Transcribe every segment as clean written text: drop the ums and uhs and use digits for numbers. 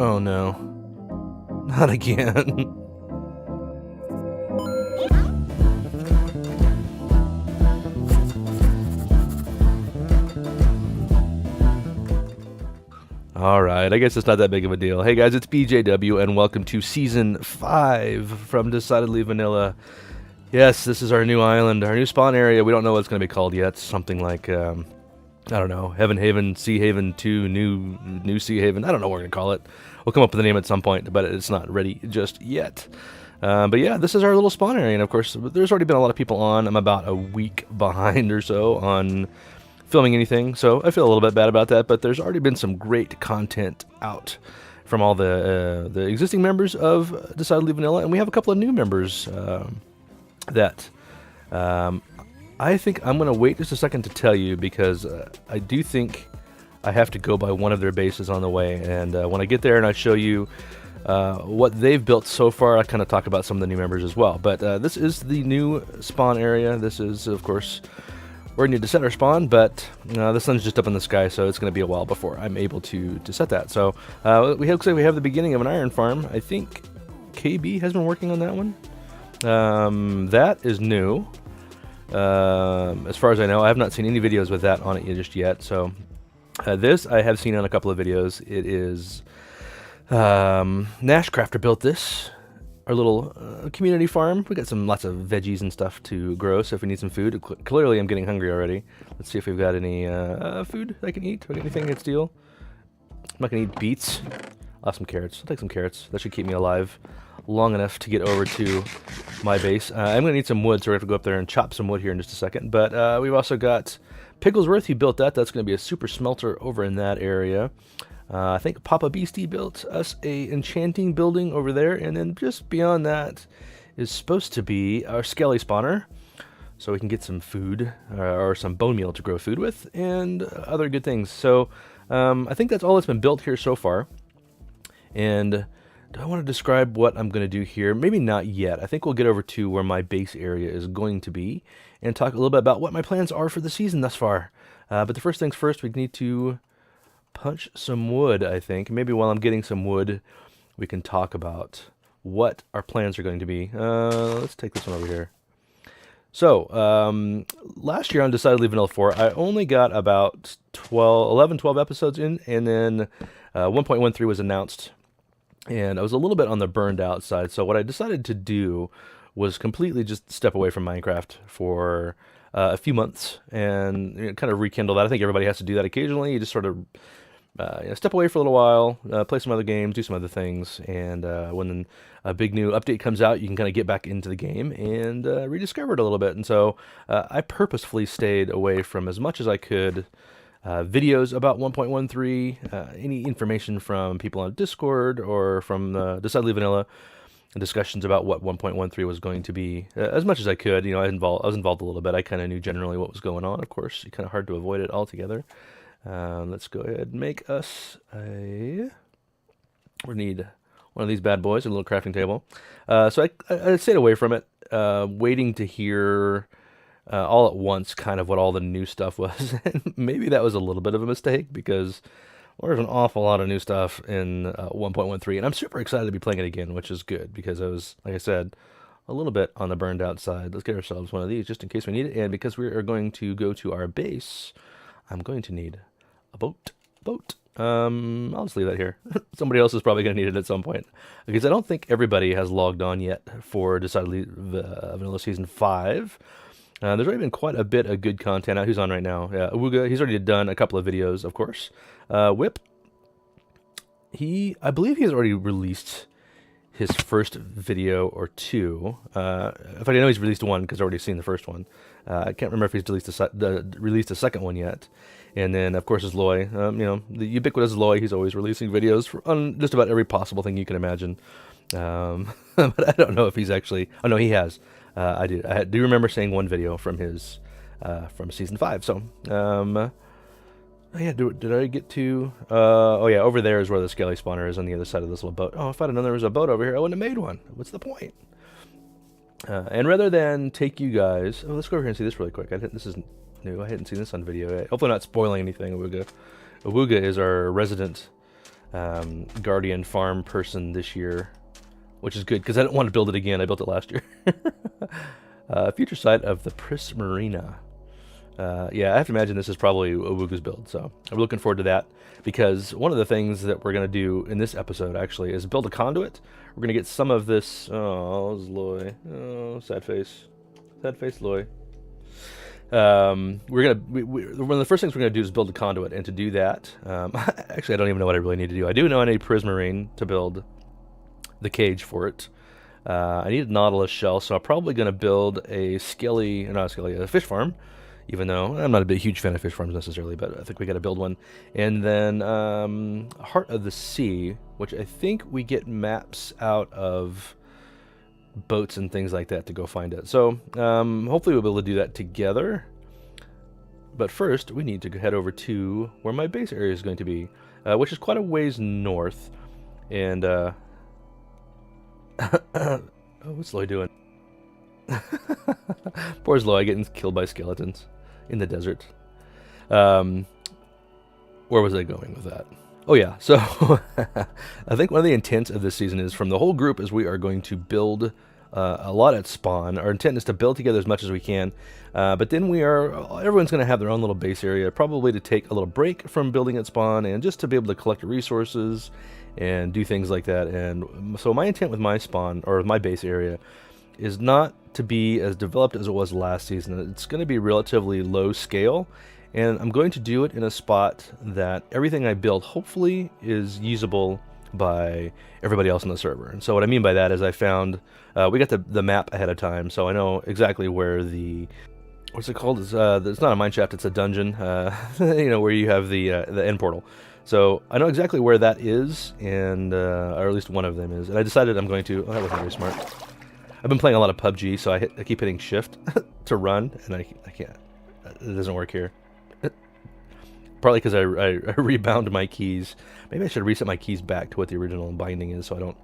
Oh no. Not again. Alright, I guess it's not that big of a deal. Hey guys, it's BJW and welcome to Season 5 from Decidedly Vanilla. Yes, this is our new island, our new spawn area. We don't know what it's going to be called yet. Something like, I don't know, Heaven Haven, Sea Haven 2, New Sea Haven. I don't know what we're going to call it. We'll come up with a name at some point, but it's not ready just yet. But yeah, this is our little spawn area, and of course, there's already been a lot of people on. I'm about a week behind or so on filming anything, so I feel a little bit bad about that, but there's already been some great content out from all the existing members of Decidedly Vanilla, and we have a couple of new members that I think I'm going to wait just a second to tell you, because I do think I have to go by one of their bases on the way, and when I get there and I show you what they've built so far, I kind of talk about some of the new members as well. But this is the new spawn area. This is, of course, where we need to set our spawn, but the sun's just up in the sky, so it's going to be a while before I'm able to set that. So looks like we have the beginning of an iron farm. I think KB has been working on that one. That is new. As far as I know, I have not seen any videos with that on it just yet. So this I have seen on a couple of videos. It is Nashcrafter built this. Our little community farm. We got lots of veggies and stuff to grow, so if we need some food. Clearly I'm getting hungry already. Let's see if we've got any food I can eat. Do I got anything I can steal? I'm not gonna eat beets. I'll have some carrots. I'll take some carrots. That should keep me alive long enough to get over to my base. I'm gonna need some wood, so we're gonna have to go up there and chop some wood here in just a second. But we've also got Pigglesworth. He built that. That's gonna be a super smelter over in that area. I think Papa Beastie built us a enchanting building over there, and then just beyond that is supposed to be our skelly spawner, so we can get some food or some bone meal to grow food with, and other good things. So I think that's all that's been built here so far. And do I want to describe what I'm going to do here? Maybe not yet. I think we'll get over to where my base area is going to be and talk a little bit about what my plans are for the season thus far. But the first things first, we need to punch some wood, I think. Maybe while I'm getting some wood, we can talk about what our plans are going to be. Let's take this one over here. So, last year on Decidedly Vanilla 4, I only got about 12 episodes in, and then 1.13 was announced, and I was a little bit on the burned out side. So what I decided to do was completely just step away from Minecraft for a few months and kind of rekindle that. I think everybody has to do that occasionally. You just sort of step away for a little while, play some other games, do some other things, and when a big new update comes out, you can kind of get back into the game and rediscover it a little bit. And so I purposefully stayed away from as much as I could videos about 1.13, any information from people on Discord or from Decidedly Vanilla, discussions about what 1.13 was going to be, as much as I could. I was involved a little bit. I kind of knew generally what was going on. Of course, it's kind of hard to avoid it altogether. Let's go ahead and make us we need one of these bad boys, a little crafting table. So I stayed away from it, waiting to hear all at once kind of what all the new stuff was. And maybe that was a little bit of a mistake, because there's an awful lot of new stuff in 1.13, and I'm super excited to be playing it again, which is good, because I was, like I said, a little bit on the burned out side. Let's get ourselves one of these just in case we need it, and because we are going to go to our base, I'm going to need a boat. I'll just leave that here. Somebody else is probably going to need it at some point, because I don't think everybody has logged on yet for Decidedly Vanilla Season 5. There's already been quite a bit of good content out. Who's on right now? Yeah, Awuga, he's already done a couple of videos, of course. Whip, I believe he's already released his first video or two. In fact, I know he's released one because I've already seen the first one. I can't remember if he's released a second one yet. And then, of course, is Loy. The ubiquitous Loy. He's always releasing videos on just about every possible thing you can imagine. But I don't know if he's actually... Oh, no, he has. I do remember seeing one video from his from Season 5. So, yeah, did I get to... oh, yeah, over there is where the skelly spawner is, on the other side of this little boat. Oh, if I'd have known there was a boat over here, I wouldn't have made one. What's the point? And rather than take you guys... Oh, let's go over here and see this really quick. This is new. I hadn't seen this on video yet. Hopefully not spoiling anything, Awuga. Awuga is our resident Guardian farm person this year, which is good because I don't want to build it again. I built it last year. Future site of the Prismarina. Yeah, I have to imagine this is probably Owuga's build, so I'm looking forward to that, because one of the things that we're going to do in this episode, actually, is build a conduit. We're going to get some of this... Oh, Loy. Oh, sad face. Sad face, Loy. One of the first things we're going to do is build a conduit, and to do that... actually, I don't even know what I really need to do. I do know I need Prismarine to build the cage for it. I need a Nautilus shell, so I'm probably going to build a fish farm. Even though I'm not a big huge fan of fish farms necessarily, but I think we got to build one. And then Heart of the Sea, which I think we get maps out of boats and things like that to go find it. So hopefully we'll be able to do that together. But first, we need to head over to where my base area is going to be, which is quite a ways north. And oh, what's Loy doing? Poor Loy getting killed by skeletons in the desert. Where was I going with that? Oh yeah, so I think one of the intents of this season is, from the whole group, is we are going to build a lot at spawn. Our intent is to build together as much as we can, but then everyone's going to have their own little base area, probably to take a little break from building at spawn and just to be able to collect resources and do things like that. And so my intent with my spawn, or my base area, is not to be as developed as it was last season. It's going to be relatively low scale, and I'm going to do it in a spot that everything I build hopefully is usable by everybody else on the server. And so what I mean by that is I found, we got the map ahead of time, so I know exactly where the, what's it called? It's not a mineshaft, it's a dungeon, where you have the end portal. So I know exactly where that is, and or at least one of them is. And I decided I'm going to, that wasn't very smart. I've been playing a lot of PUBG, so I keep hitting shift to run, and I can't. It doesn't work here. Partly because I rebound my keys. Maybe I should reset my keys back to what the original binding is, so I don't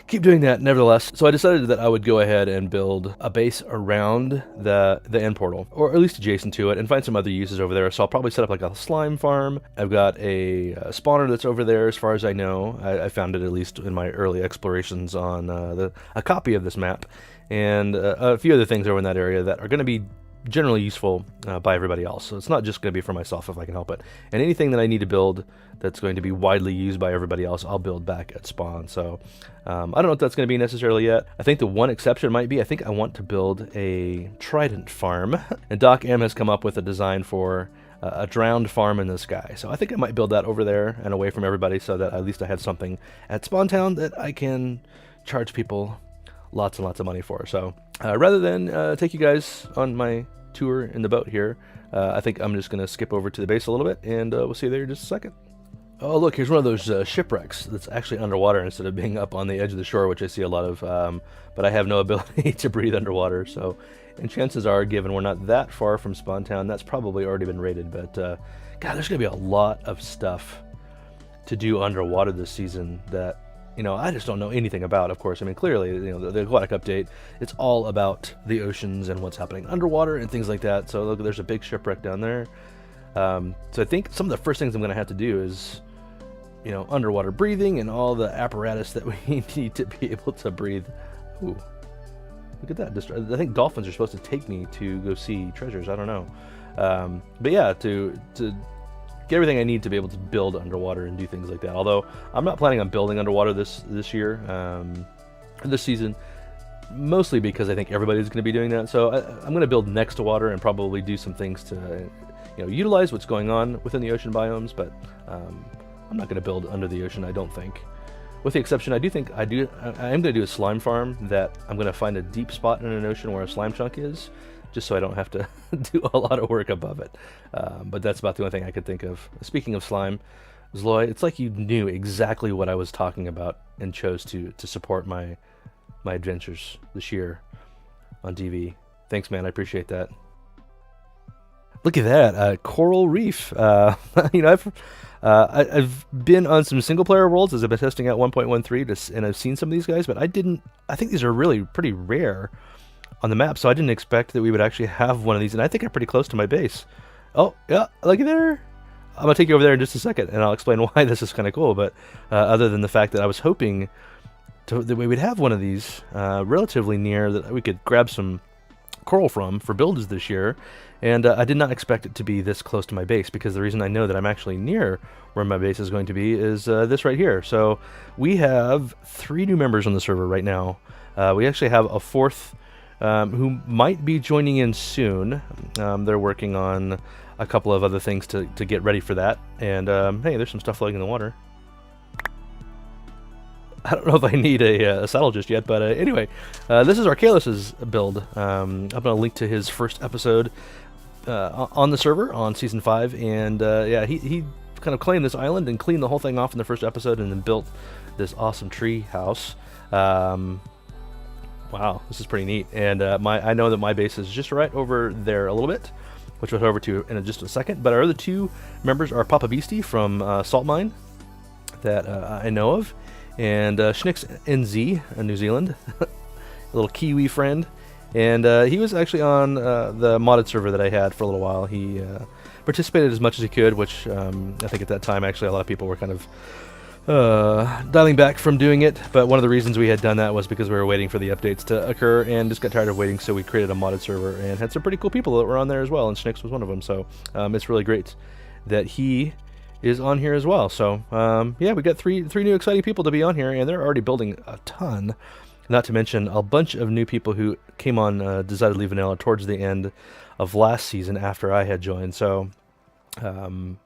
keep doing that. Nevertheless, so I decided that I would go ahead and build a base around the end portal, or at least adjacent to it, and find some other uses over there. So I'll probably set up like a slime farm. I've got a spawner that's over there, as far as I know. I found it, at least in my early explorations, on a copy of this map, and a few other things over in that area that are going to be generally useful by everybody else. So it's not just going to be for myself if I can help it. And anything that I need to build that's going to be widely used by everybody else, I'll build back at spawn. So I don't know if that's going to be necessarily yet. I think the one exception might be, I think I want to build a trident farm. And Doc M has come up with a design for a drowned farm in the sky. So I think I might build that over there and away from everybody, so that at least I have something at Spawn Town that I can charge people lots and lots of money for. So rather than take you guys on my tour in the boat here, I think I'm just going to skip over to the base a little bit, and we'll see you there in just a second. Oh, look, here's one of those shipwrecks that's actually underwater instead of being up on the edge of the shore, which I see a lot of, but I have no ability to breathe underwater. So, and chances are, given we're not that far from Spawn Town, that's probably already been raided. But God, there's going to be a lot of stuff to do underwater this season that, I just don't know anything about. Of course, I mean, clearly, the Aquatic update, it's all about the oceans and what's happening underwater and things like that. So look, there's a big shipwreck down there. So I think some of the first things I'm going to have to do is, underwater breathing and all the apparatus that we need to be able to breathe. Ooh, look at that. I think dolphins are supposed to take me to go see treasures. I don't know. But yeah, to get everything I need to be able to build underwater and do things like that. Although I'm not planning on building underwater this year, this season, mostly because I think everybody's going to be doing that. So I'm going to build next to water and probably do some things to, utilize what's going on within the ocean biomes. But I'm not going to build under the ocean, I don't think. With the exception, I am going to do a slime farm that I'm going to find a deep spot in an ocean where a slime chunk is, just so I don't have to do a lot of work above it. But that's about the only thing I could think of. Speaking of slime, Zloy, it's like you knew exactly what I was talking about and chose to support my adventures this year on DV. Thanks, man. I appreciate that. Look at that, Coral Reef. I've been on some single player worlds as I've been testing out 1.13, and I've seen some of these guys, but I think these are really pretty rare on the map, so I didn't expect that we would actually have one of these, and I think I'm pretty close to my base. Oh, yeah, looky there. I'm going to take you over there in just a second, and I'll explain why this is kind of cool. But other than the fact that I was hoping that we would have one of these relatively near that we could grab some coral from for builds this year, and I did not expect it to be this close to my base, because the reason I know that I'm actually near where my base is going to be is this right here. So we have 3 new members on the server right now. We actually have a 4th who might be joining in soon. They're working on a couple of other things to get ready for that, and hey, there's some stuff floating in the water. I don't know if I need a saddle just yet, but anyway, this is Arcalus's build. I'm going to link to his first episode on the server on Season 5, and yeah, he kind of claimed this island and cleaned the whole thing off in the first episode, and then built this awesome tree house. Wow, this is pretty neat, and I know that my base is just right over there a little bit, which we'll head over to in just a second, but our other 2 members are Papa Beastie from Salt Mine, that I know of, and Schnicks NZ in New Zealand, a little Kiwi friend, and he was actually on the modded server that I had for a little while. He participated as much as he could, which I think at that time actually a lot of people were kind of dialing back from doing it, but one of the reasons we had done that was because we were waiting for the updates to occur and just got tired of waiting, so we created a modded server and had some pretty cool people that were on there as well, and Schnicks was one of them, so it's really great that he is on here as well. So yeah, we got three new exciting people to be on here, and they're already building a ton, not to mention a bunch of new people who came on Decidedly Vanilla towards the end of last season after I had joined. So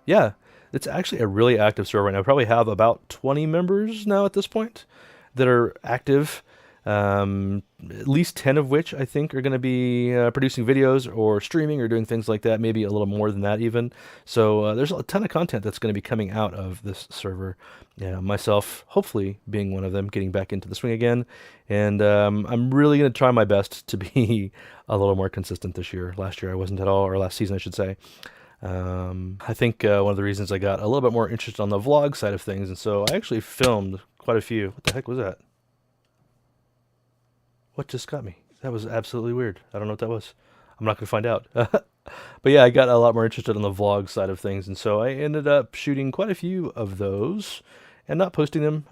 yeah, it's actually a really active server right now. We probably have about 20 members now at this point that are active, at least 10 of which I think are going to be producing videos or streaming or doing things like that, maybe a little more than that even. So there's a ton of content that's going to be coming out of this server. Yeah, myself hopefully being one of them, getting back into the swing again, and I'm really going to try my best to be a little more consistent this year. Last year I wasn't at all, or last season I should say. I think one of the reasons I got a little bit more interest on the vlog side of things, and so I actually filmed quite a few. What the heck was that? What just got me? That was absolutely weird. I don't know what that was. I'm not going to find out. But yeah, I got a lot more interested in the vlog side of things, and so I ended up shooting quite a few of those and not posting them.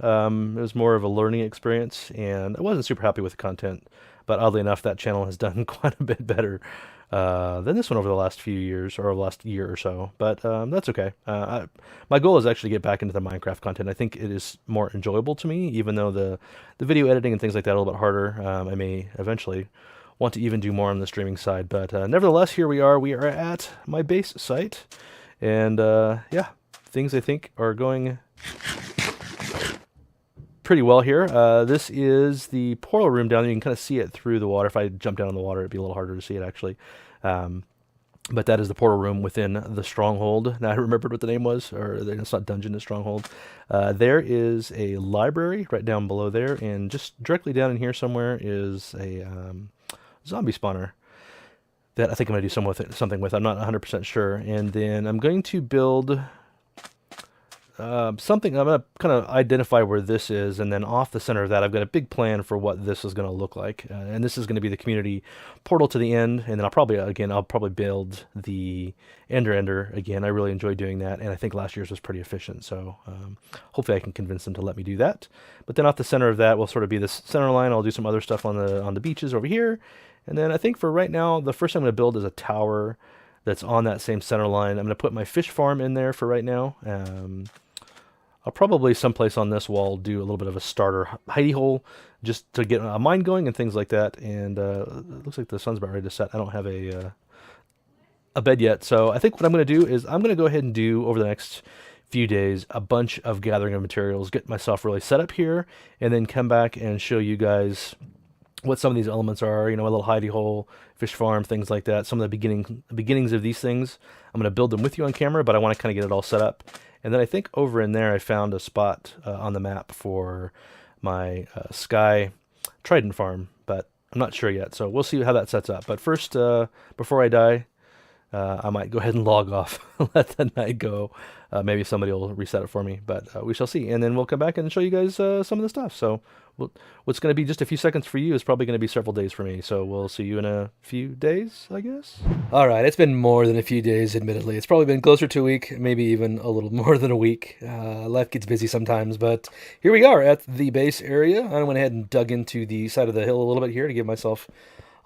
It was more of a learning experience, and I wasn't super happy with the content, but oddly enough, that channel has done quite a bit better than this one over the last few years, or last year or so, but that's okay. My goal is actually to get back into the Minecraft content. I think it is more enjoyable to me, even though the video editing and things like that are a little bit harder. I may eventually want to even do more on the streaming side, but nevertheless, here we are. We are at my base site, and yeah, things I think are going pretty well here. This is the portal room down there. You can kind of see it through the water. If I jump down in the water, it'd be a little harder to see it actually. But that is the portal room within the stronghold. Now I remembered what the name was, or it's not dungeon, it's stronghold. There is a library right down below there, and just directly down in here somewhere is a zombie spawner that I think I'm going to do something with. I'm not 100% sure. And then I'm going to build something. I'm going to kind of identify where this is, and then off the center of that, I've got a big plan for what this is going to look like. And this is going to be the community portal to the end. And then I'll probably build the Ender again. I really enjoy doing that, and I think last year's was pretty efficient. So hopefully I can convince them to let me do that. But then off the center of that will sort of be this center line. I'll do some other stuff on the beaches over here. And then I think for right now, the first thing I'm going to build is a tower that's on that same center line. I'm going to put my fish farm in there for right now. I'll probably someplace on this wall do a little bit of a starter hidey hole just to get a mine going and things like that. And it looks like the sun's about ready to set. I don't have a bed yet, so I think what I'm going to do is I'm going to go ahead and do over the next few days a bunch of gathering of materials, get myself really set up here, and then come back and show you guys what some of these elements are. You know, a little hidey hole, fish farm, things like that. Some of the beginnings of these things. I'm going to build them with you on camera, but I want to kind of get it all set up. And then I think over in there I found a spot on the map for my Sky Trident farm, but I'm not sure yet. So we'll see how that sets up. But first, before I die, I might go ahead and log off, let the night go. Maybe somebody will reset it for me, but we shall see. And then we'll come back and show you guys some of the stuff. So what's going to be just a few seconds for you is probably going to be several days for me. So we'll see you in a few days, I guess. All right, it's been more than a few days, admittedly. It's probably been closer to a week, maybe even a little more than a week. Life gets busy sometimes, but here we are at the base area. I went ahead and dug into the side of the hill a little bit here to give myself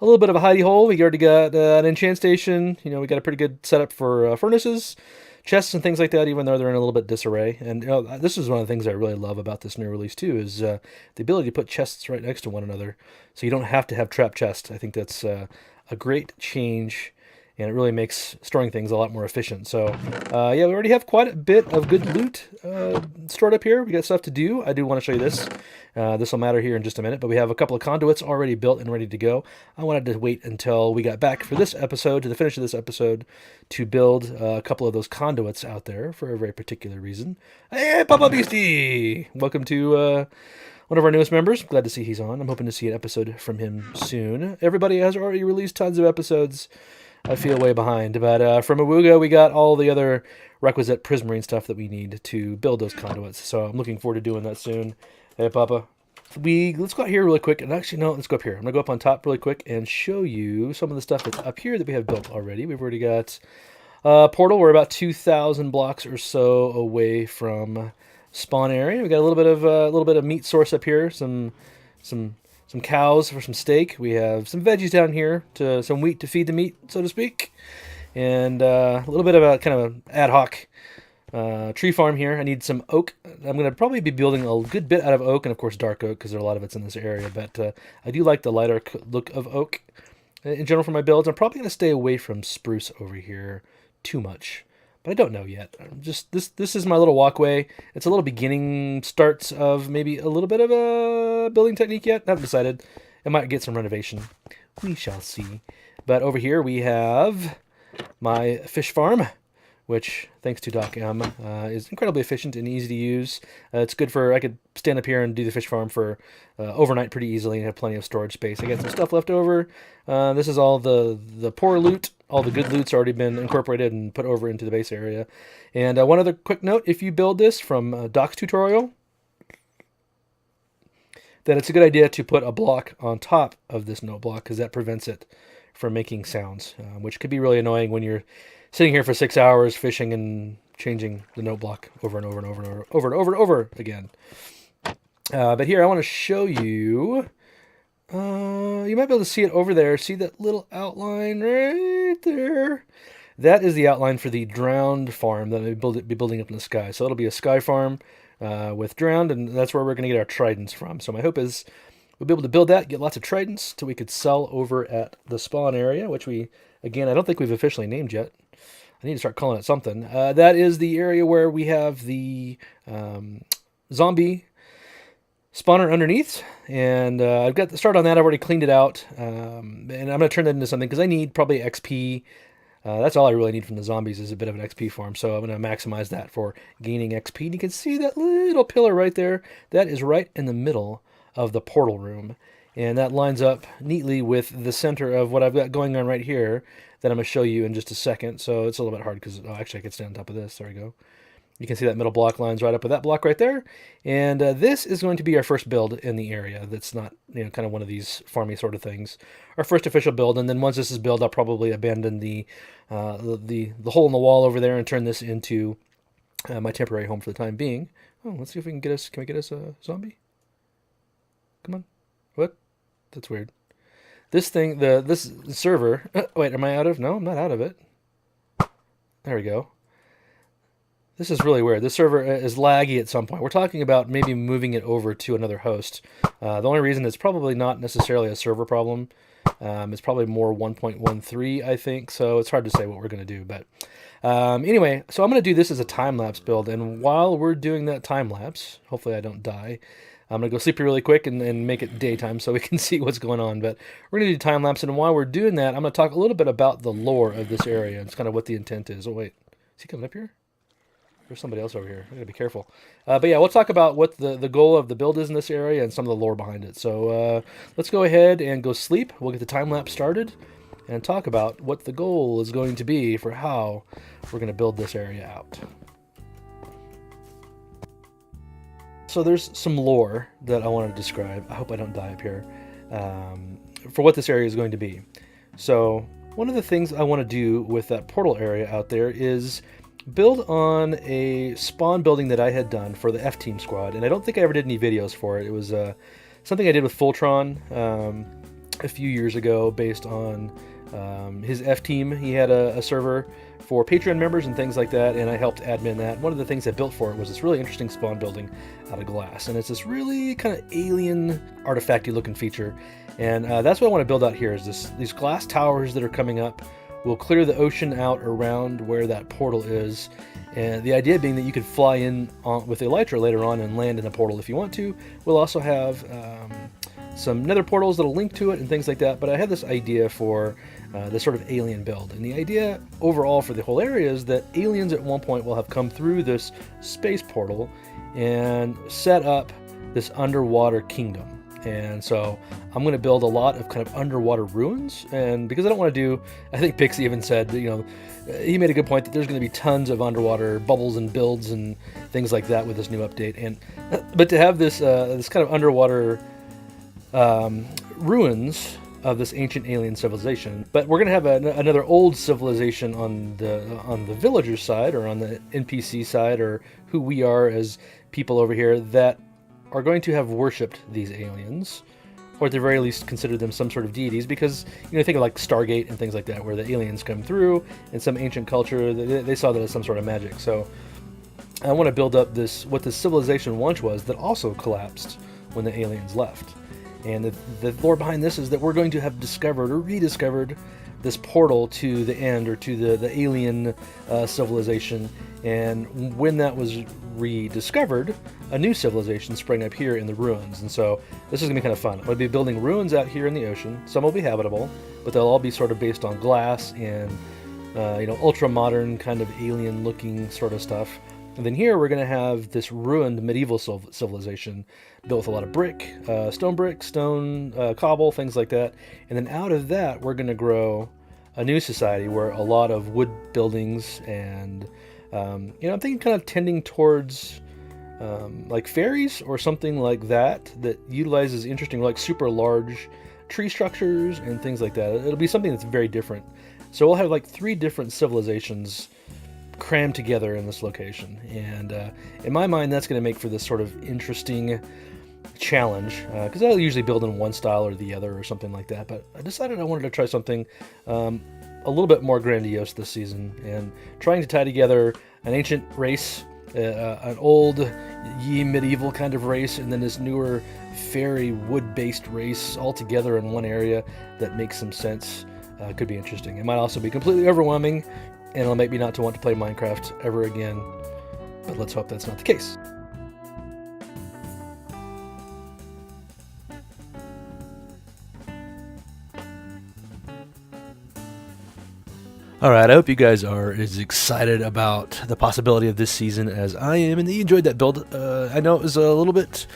a little bit of a hidey hole. We already got an enchant station. You know, we got a pretty good setup for furnaces, chests, and things like that, even though they're in a little bit disarray. And you know, this is one of the things I really love about this new release too, is the ability to put chests right next to one another, so you don't have to have trap chests. I think that's a great change, and it really makes storing things a lot more efficient. So yeah, we already have quite a bit of good loot stored up here. We got stuff to do. I do want to show you this. This will matter here in just a minute, but we have a couple of conduits already built and ready to go. I wanted to wait until we got back for this episode, to the finish of this episode, to build a couple of those conduits out there for a very particular reason. Hey, Papa Beastie! Welcome to one of our newest members. Glad to see he's on. I'm hoping to see an episode from him soon. Everybody has already released tons of episodes. I feel way behind, but from Awuga, we got all the other requisite prismarine stuff that we need to build those conduits. So I'm looking forward to doing that soon. Hey, Papa. Let's go out here really quick. And actually, no, let's go up here. I'm going to go up on top really quick and show you some of the stuff that's up here that we have built already. We've already got a portal. We're about 2,000 blocks or so away from spawn area. We got a little bit of meat source up here. Some cows for some steak. We have some veggies down here, some wheat to feed the meat, so to speak. And a little bit of a kind of ad hoc tree farm here. I need some oak. I'm going to probably be building a good bit out of oak, and of course dark oak, because there are a lot of it's in this area. But I do like the lighter look of oak in general for my builds. I'm probably going to stay away from spruce over here too much, but I don't know yet. This is my little walkway. It's a little beginning starts of maybe a little bit of a building technique yet. I haven't decided. It might get some renovation. We shall see. But over here we have my fish farm, which, thanks to Doc M, is incredibly efficient and easy to use. It's good for, I could stand up here and do the fish farm for overnight pretty easily and have plenty of storage space. I got some stuff left over. This is all the poor loot. All the good loot's already been incorporated and put over into the base area. And one other quick note, if you build this from Doc's tutorial, then it's a good idea to put a block on top of this note block, because that prevents it from making sounds, which could be really annoying when you're sitting here for 6 hours fishing and changing the note block over and over and over and over and over and over again. But here I want to show you. You might be able to see it over there. See that little outline right there? That is the outline for the drowned farm that I'll be building up in the sky. So it'll be a sky farm with drowned, and that's where we're going to get our tridents from. So my hope is we'll be able to build that, get lots of tridents, so we could sell over at the spawn area, which again, I don't think we've officially named yet. I need to start calling it something. That is the area where we have the zombie spawner underneath, and I've got the start on that. I've already cleaned it out, and I'm going to turn that into something, because I need probably XP. That's all I really need from the zombies, is a bit of an XP farm, so I'm going to maximize that for gaining XP. And you can see that little pillar right there. That is right in the middle of the portal room, and that lines up neatly with the center of what I've got going on right here that I'm going to show you in just a second. So it's a little bit hard, because actually I could stand on top of this. There we go. You can see that middle block lines right up with that block right there. And this is going to be our first build in the area. That's not, kind of one of these farmy sort of things. Our first official build. And then once this is built, I'll probably abandon the hole in the wall over there and turn this into my temporary home for the time being. Oh, let's see if we can get us. Can we get us a zombie? Come on. What? That's weird. This thing, this server. Wait, am I out of? No, I'm not out of it. There we go. This is really weird. This server is laggy at some point. We're talking about maybe moving it over to another host. The only reason it's probably not necessarily a server problem. It's probably more 1.13, I think. So it's hard to say what we're going to do. But anyway, so I'm going to do this as a time-lapse build. And while we're doing that time-lapse, hopefully I don't die, I'm going to go sleep really quick and make it daytime so we can see what's going on. But we're going to do time-lapse. And while we're doing that, I'm going to talk a little bit about the lore of this area. It's kind of what the intent is. Oh, wait. Is he coming up here? There's somebody else over here. I gotta be careful. But yeah, we'll talk about what the goal of the build is in this area and some of the lore behind it. So let's go ahead and go sleep. We'll get the time lapse started and talk about what the goal is going to be for how we're going to build this area out. So there's some lore that I want to describe. I hope I don't die up here. For what this area is going to be. So one of the things I want to do with that portal area out there is build on a spawn building that I had done for the F-Team squad, and I don't think I ever did any videos for it. It was something I did with Fultron a few years ago based on his F-Team. He had a server for Patreon members and things like that, and I helped admin that. One of the things I built for it was this really interesting spawn building out of glass, and it's this really kind of alien artifacty looking feature, and that's what I want to build out here is these glass towers that are coming up. We'll clear the ocean out around where that portal is, and the idea being that you could fly in with Elytra later on and land in a portal if you want to. We'll also have some nether portals that'll link to it and things like that, but I had this idea for this sort of alien build, and the idea overall for the whole area is that aliens at one point will have come through this space portal and set up this underwater kingdom. And so I'm going to build a lot of kind of underwater ruins, and because I don't want to do, I think Pixie even said that, you know, he made a good point that there's going to be tons of underwater bubbles and builds and things like that with this new update, and but to have this this kind of underwater ruins of this ancient alien civilization. But we're going to have another old civilization on the villager side, or on the NPC side, or who we are as people over here, that are going to have worshipped these aliens, or at the very least consider them some sort of deities, because, you know, think of like Stargate and things like that, where the aliens come through in some ancient culture, they saw that as some sort of magic. So I want to build up what this civilization once was that also collapsed when the aliens left. And the lore behind this is that we're going to have discovered or rediscovered this portal to the end, or to the alien civilization, and when that was rediscovered, a new civilization sprang up here in the ruins. And so this is going to be kind of fun. I'm going to be building ruins out here in the ocean. Some will be habitable, but they'll all be sort of based on glass and you know, ultra modern kind of alien looking sort of stuff. And then here we're going to have this ruined medieval civilization built with a lot of brick, stone, cobble, things like that. And then out of that, we're going to grow a new society where a lot of wood buildings and, you know, I'm thinking kind of tending towards like fairies or something like that utilizes interesting, like super large tree structures and things like that. It'll be something that's very different. So we'll have like 3 different civilizations crammed together in this location, and in my mind that's going to make for this sort of interesting challenge, because I usually build in one style or the other or something like that, but I decided I wanted to try something a little bit more grandiose this season, and trying to tie together an ancient race, an old medieval kind of race, and then this newer fairy wood-based race all together in one area that makes some sense. Could be interesting. It might also be completely overwhelming, and it'll make me not to want to play Minecraft ever again, but let's hope that's not the case. Alright, I hope you guys are as excited about the possibility of this season as I am, and that you enjoyed that build. I know it was a little bit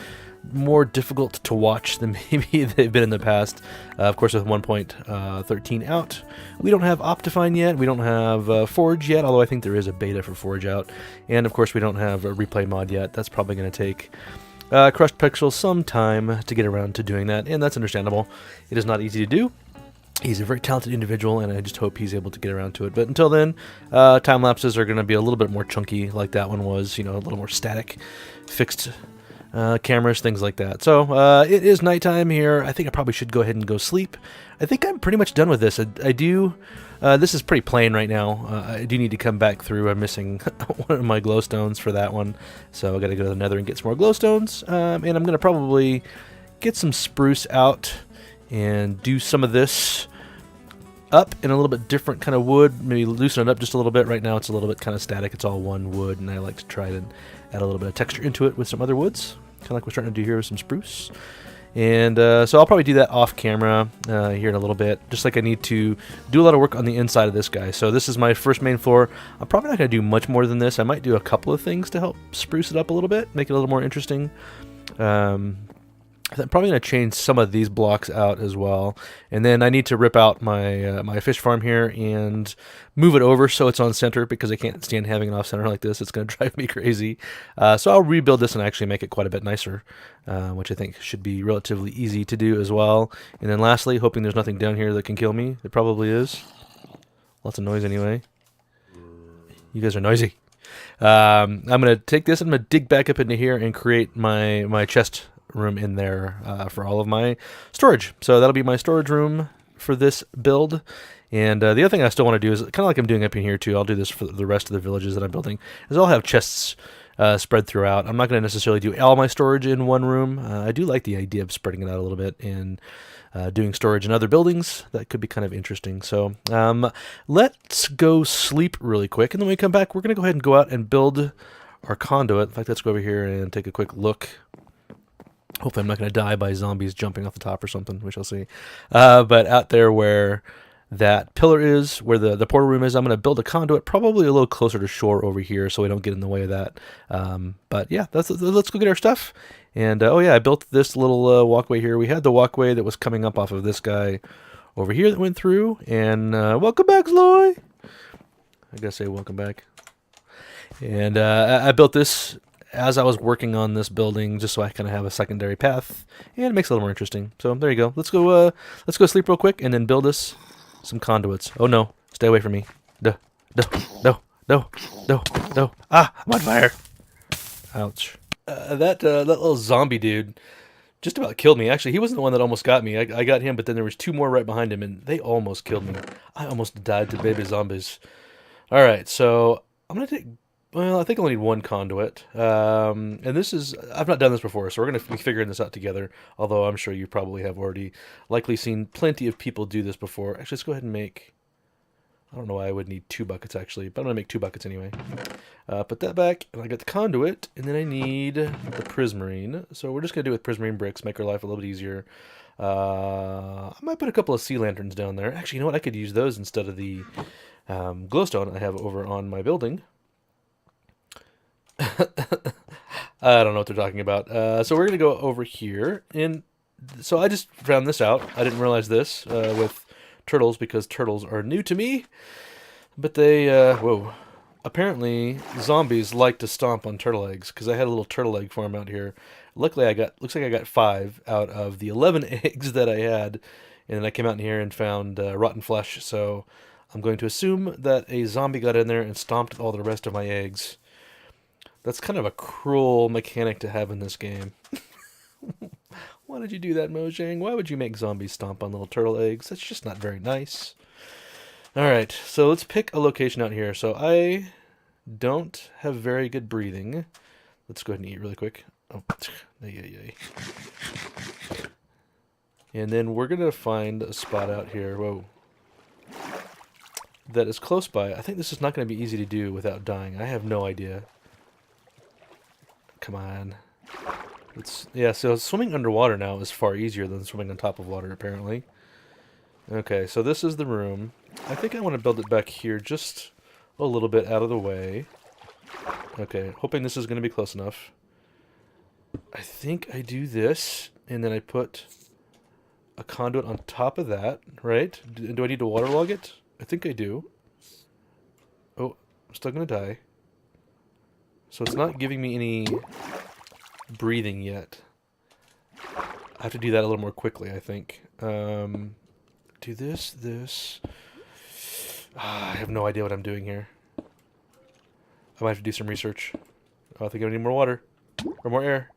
more difficult to watch than maybe they've been in the past. Of course, with 1.13 out, we don't have Optifine yet, we don't have Forge yet, although I think there is a beta for Forge out, and of course we don't have a replay mod yet. That's probably going to take Crushed Pixel some time to get around to doing that, and that's understandable. It is not easy to do. He's a very talented individual, and I just hope he's able to get around to it. But until then, time lapses are going to be a little bit more chunky, like that one was, you know, a little more static, fixed cameras, things like that. So it is nighttime here. I think I probably should go ahead and go sleep. I think I'm pretty much done with this. I do. This is pretty plain right now. I do need to come back through. I'm missing one of my glowstones for that one, so I got to go to the Nether and get some more glowstones. And I'm going to probably get some spruce out and do some of this up in a little bit different kind of wood, maybe loosen it up just a little bit. Right now it's a little bit kind of static, it's all one wood, and I like to try to add a little bit of texture into it with some other woods, kind of like we're starting to do here with some spruce. And so I'll probably do that off camera here in a little bit, just like I need to do a lot of work on the inside of this guy. So this is my first main floor. I'm probably not going to do much more than this. I might do a couple of things to help spruce it up a little bit, make it a little more interesting. I'm probably going to change some of these blocks out as well. And then I need to rip out my my fish farm here and move it over so it's on center because I can't stand having it off center like this. It's going to drive me crazy. So I'll rebuild this and actually make it quite a bit nicer, which I think should be relatively easy to do as well. And then lastly, hoping there's nothing down here that can kill me. There probably is. Lots of noise anyway. You guys are noisy. I'm going to take this and I'm going to dig back up into here and create my chest room in there for all of my storage. So that'll be my storage room for this build. And the other thing I still want to do is kind of like I'm doing up in here too. I'll do this for the rest of the villages that I'm building. Is I'll have chests spread throughout. I'm not going to necessarily do all my storage in one room. I do like the idea of spreading it out a little bit and doing storage in other buildings. That could be kind of interesting. So let's go sleep really quick. And then when we come back, we're going to go ahead and go out and build our conduit. In fact, let's go over here and take a quick look. Hopefully I'm not going to die by zombies jumping off the top or something. We shall see. But out there where that pillar is, where the portal room is, I'm going to build a conduit probably a little closer to shore over here so we don't get in the way of that. But yeah, let's go get our stuff. And oh yeah, I built this little walkway here. We had the walkway that was coming up off of this guy over here that went through. And welcome back, Sloy. I gotta say welcome back. And I built this as I was working on this building, just so I kind of have a secondary path, and it makes it a little more interesting. So there you go. Let's go sleep real quick, and then build us some conduits. Oh no, stay away from me. No. Ah, I'm on fire. Ouch. That little zombie dude just about killed me. Actually, he wasn't the one that almost got me. I got him, but then there was two more right behind him, and they almost killed me. I almost died to baby zombies. All right, so I'm gonna take. Well, I think I'll need one conduit. And this is, I've not done this before, so we're going to be figuring this out together, although I'm sure you probably have already likely seen plenty of people do this before. Actually, let's go ahead and make, I don't know why I would need 2 buckets actually, but I'm going to make 2 buckets anyway. Put that back, and I got the conduit, and then I need the prismarine. So we're just going to do it with prismarine bricks, make our life a little bit easier. I might put a couple of sea lanterns down there. Actually, you know what? I could use those instead of the glowstone I have over on my building. I don't know what they're talking about. So we're going to go over here. And so I just found this out. I didn't realize this with turtles because turtles are new to me. But they, whoa. Apparently, zombies like to stomp on turtle eggs because I had a little turtle egg farm out here. Luckily, looks like I got 5 out of the 11 eggs that I had. And then I came out in here and found rotten flesh. So I'm going to assume that a zombie got in there and stomped all the rest of my eggs. That's kind of a cruel mechanic to have in this game. Why did you do that, Mojang? Why would you make zombies stomp on little turtle eggs? That's just not very nice. Alright, so let's pick a location out here. So I don't have very good breathing. Let's go ahead and eat really quick. Oh, yay. And then we're going to find a spot out here. Whoa. That is close by. I think this is not going to be easy to do without dying. I have no idea. Come on. Yeah, so swimming underwater now is far easier than swimming on top of water, apparently. Okay, so this is the room. I think I want to build it back here just a little bit out of the way. Okay, hoping this is going to be close enough. I think I do this, and then I put a conduit on top of that, right? Do I need to waterlog it? I think I do. Oh, I'm still going to die. So it's not giving me any breathing yet. I have to do that a little more quickly, I think. Do this. I have no idea what I'm doing here. I might have to do some research. Oh, I think I need more water. Or more air.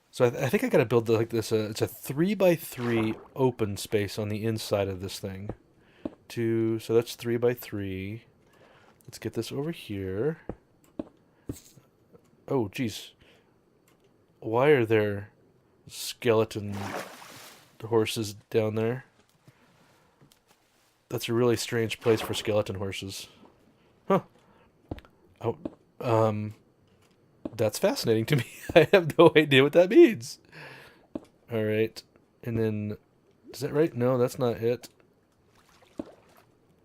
So I think I gotta build like this. It's a 3x3 open space on the inside of this thing. So that's 3x3. Let's get this over here. Oh, geez. Why are there skeleton horses down there? That's a really strange place for skeleton horses. Huh. Oh, that's fascinating to me. I have no idea what that means. Alright. And then, is that right? No, that's not it.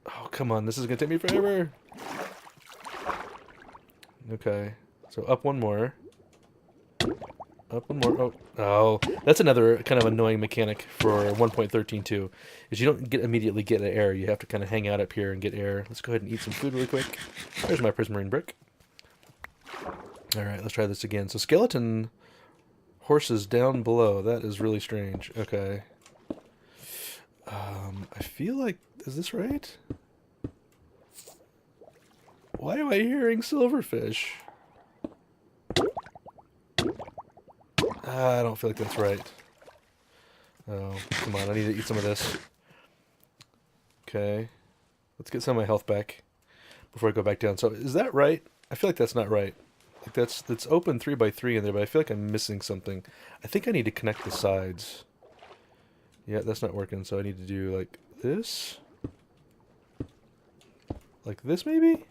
Oh, come on. This is going to take me forever. Okay. So up one more. Up one more. Oh, oh, that's another kind of annoying mechanic for 1.13.2, is you don't immediately get air. You have to kind of hang out up here and get air. Let's go ahead and eat some food really quick. There's my prismarine brick. All right, let's try this again. So skeleton horses down below. That is really strange. Okay. I feel like, is this right? Why am I hearing silverfish? I don't feel like that's right. Oh, come on, I need to eat some of this. Okay. Let's get some of my health back before I go back down. So, is that right? I feel like that's not right. Like that's open 3x3 in there, but I feel like I'm missing something. I think I need to connect the sides. Yeah, that's not working, so I need to do like this. Like this, maybe?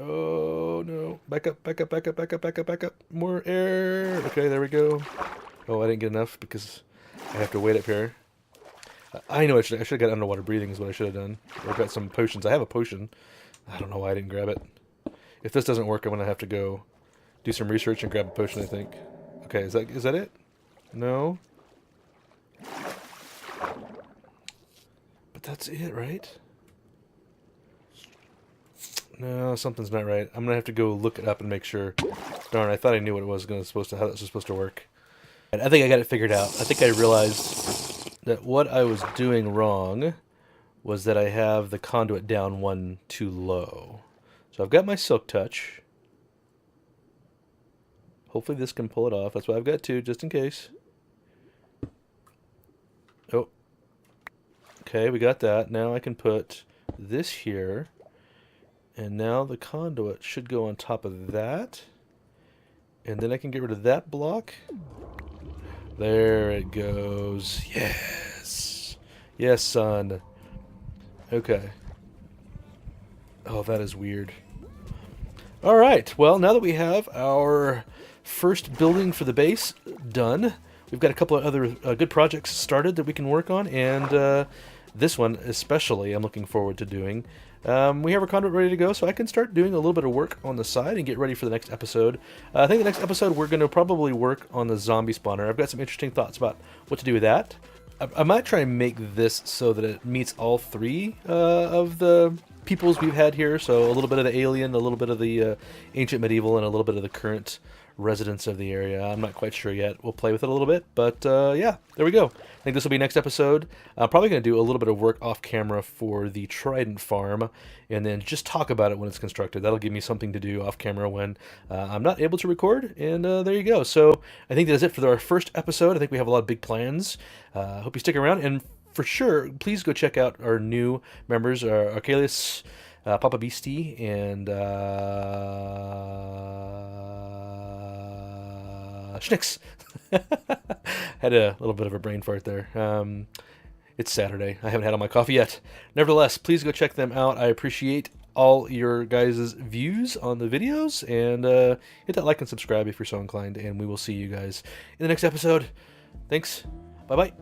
Oh, no. Back up, back up, back up, back up, back up, back up. More air. Okay, there we go. Oh, I didn't get enough because I have to wait up here. I know I should have got underwater breathing is what I should have done. I've got some potions. I have a potion. I don't know why I didn't grab it. If this doesn't work, I'm going to have to go do some research and grab a potion, I think. Okay, is that it? No? But that's it, right? No, something's not right. I'm going to have to go look it up and make sure. Darn, I thought I knew what it was how this was supposed to work. And I think I got it figured out. I think I realized that what I was doing wrong was that I have the conduit down one too low. So I've got my silk touch. Hopefully this can pull it off. That's why I've got two, just in case. Oh. Okay, we got that. Now I can put this here. And now the conduit should go on top of that. And then I can get rid of that block. There it goes. Yes. Yes, son. Okay. Oh, that is weird. All right. Well, now that we have our first building for the base done, we've got a couple of other good projects started that we can work on. And this one especially I'm looking forward to doing. We have our conduit ready to go, so I can start doing a little bit of work on the side and get ready for the next episode. I think the next episode we're going to probably work on the zombie spawner. I've got some interesting thoughts about what to do with that. I might try and make this so that it meets all three of the peoples we've had here. So a little bit of the alien, a little bit of the ancient medieval, and a little bit of the current residents of the area. I'm not quite sure yet. We'll play with it a little bit, but yeah, there we go. I think this will be next episode. I'm probably going to do a little bit of work off camera for the Trident farm, and then just talk about it when it's constructed. That'll give me something to do off camera when I'm not able to record, and there you go. So I think that's it for our first episode. I think we have a lot of big plans. Hope you stick around, and for sure, please go check out our new members, Archelius, Papa Beastie, and Schnicks. Had a little bit of a brain fart there. It's Saturday. I haven't had all my coffee yet. Nevertheless, please go check them out. I appreciate all your guys' views on the videos, and hit that like and subscribe if you're so inclined, and we will see you guys in the next episode. Thanks. Bye-bye.